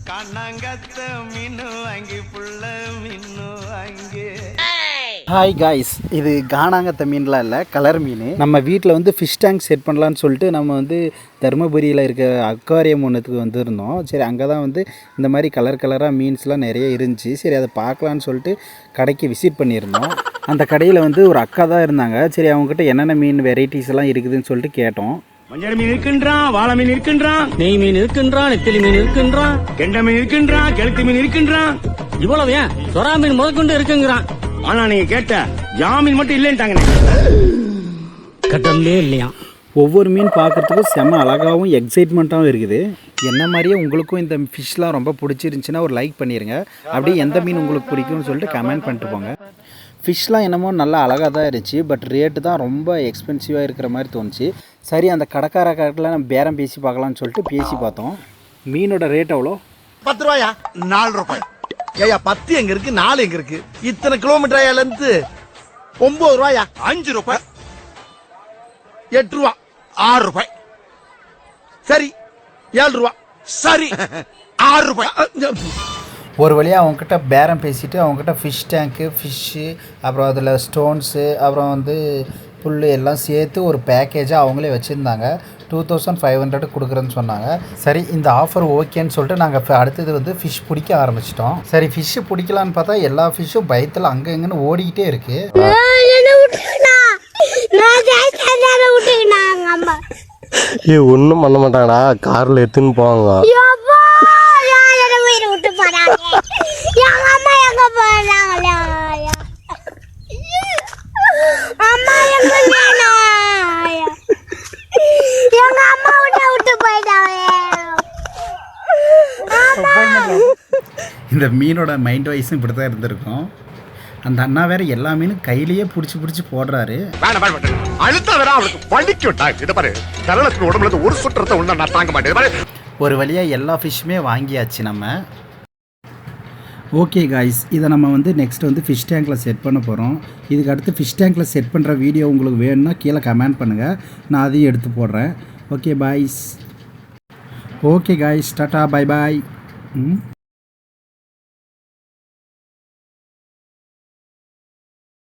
கண்ணங்கத்த மீனு வாங்கி புள்ள மீனு வாங்கி. ஹாய் காய்ஸ், இது கானாங்கத்த மீன்லாம் இல்லை, கலர் மீன். நம்ம வீட்டில் வந்து ஃபிஷ் டேங்க் செட் பண்ணலான்னு சொல்லிட்டு நம்ம வந்து தருமபுரியில் இருக்க அக்வாரியம் ஒன்றுத்துக்கு வந்துருந்தோம். சரி, அங்கே தான் வந்து இந்த மாதிரி கலர் கலராக மீன்ஸ்லாம் நிறைய இருந்துச்சு. சரி, அதை பார்க்கலான்னு சொல்லிட்டு கடைக்கு விசிட் பண்ணியிருந்தோம். அந்த கடையில் வந்து ஒரு அக்கா தான் இருந்தாங்க. சரி, அவங்ககிட்ட என்னென்ன மீன் வெரைட்டிஸ் எல்லாம் இருக்குதுன்னு சொல்லிட்டு கேட்டோம். மஞ்சள் மீன் இருக்கின்றான், வாழை மீன் இருக்கின்றான், நெய் மீன் இருக்கின்றான், நெத்திலி மீன் இருக்கின்றான், கெண்டை மீன் இருக்கின்றான், கெளுத்தி மீன் இருக்கின்றான். இவ்வளவு ஏன் சொரா மீன் முதற்கொண்டு இருக்குங்கிறான். ஆனா நீங்க கேட்ட ஜாமீன் மட்டும் இல்லைன்ட்டாங்க. கடல்லே இல்லையா. ஒவ்வொரு மீன் பார்க்குறதுக்கும் செம்ம அழகாகவும் எக்ஸைட்மெண்ட்டாகவும் இருக்குது. என்ன மாதிரியே உங்களுக்கும் இந்த ஃபிஷ்லாம் ரொம்ப பிடிச்சிருந்துச்சின்னா ஒரு லைக் பண்ணிடுங்க. அப்படியே எந்த மீன் உங்களுக்கு பிடிக்கும்னு சொல்லிட்டு கமெண்ட் பண்ணிட்டு போங்க. ஃபிஷ்லாம் என்னமோ நல்லா அழகாக தான் இருந்துச்சு, பட் ரேட்டு தான் ரொம்ப எக்ஸ்பென்சிவாக இருக்கிற மாதிரி தோணுச்சு. சரி, அந்த கடைக்காரக்காரத்தில் நம்ம பேரம் பேசி பார்க்கலான்னு சொல்லிட்டு பேசி பார்த்தோம். மீனோட ரேட் எவ்வளோ? 10 ரூபாயா? 4 ரூபாய். ஏயா 10 எங்க இருக்கு, 4 எங்க இருக்கு? இத்தனை கிலோமீட்டர் ஆயா லென்த்? 9 ரூபாயா? 5 ரூபாய். 8 ரூபா. 6 ரூபாய். சரி, 7 ரூபா. சரி, 6 ரூபாய். ஒரு வழியாக அவங்கக்கிட்ட பேரம் பேசிவிட்டு அவங்கக்கிட்ட ஃபிஷ் டேங்க்கு, ஃபிஷ்ஷு, அப்புறம் அதில் ஸ்டோன்ஸு, அப்புறம் வந்து புல் எல்லாம் சேர்த்து ஒரு பேக்கேஜாக அவங்களே வச்சுருந்தாங்க. 2500 கொடுக்குறேன்னு சொன்னாங்க. சரி, இந்த ஆஃபர் ஓகேன்னு சொல்லிட்டு நாங்கள் அடுத்தது வந்து ஃபிஷ் பிடிக்க ஆரம்பிச்சிட்டோம். சரி, ஃபிஷ்ஷு பிடிக்கலான்னு பார்த்தா எல்லா ஃபிஷ்ஷும் பயத்தில் அங்கே இங்கேன்னு ஓடிக்கிட்டே இருக்குது. ஒன்றும் பண்ண மாட்டாங்கடா, காரில் எடுத்துன்னு போவாங்க. இந்த மீனோட மைண்ட் வாய்ஸும் இப்படி தான் இருந்திருக்கும். அந்த அண்ணா வேற எல்லா மீனும் கையிலேயே பிடிச்சி போடுறாரு. ஒரு வழியாக எல்லா ஃபிஷ்ஷுமே வாங்கியாச்சு நம்ம. ஓகே காய்ஸ், இதை நம்ம வந்து நெக்ஸ்ட் வந்து ஃபிஷ் டேங்கில் செட் பண்ண போகிறோம். இதுக்கு அடுத்து ஃபிஷ் டேங்கில் செட் பண்ணுற வீடியோ உங்களுக்கு வேணும்னா கீழே கமெண்ட் பண்ணுங்கள், நான் அதையும் எடுத்து போடுறேன். Okay boys. Okay guys, tata, bye bye.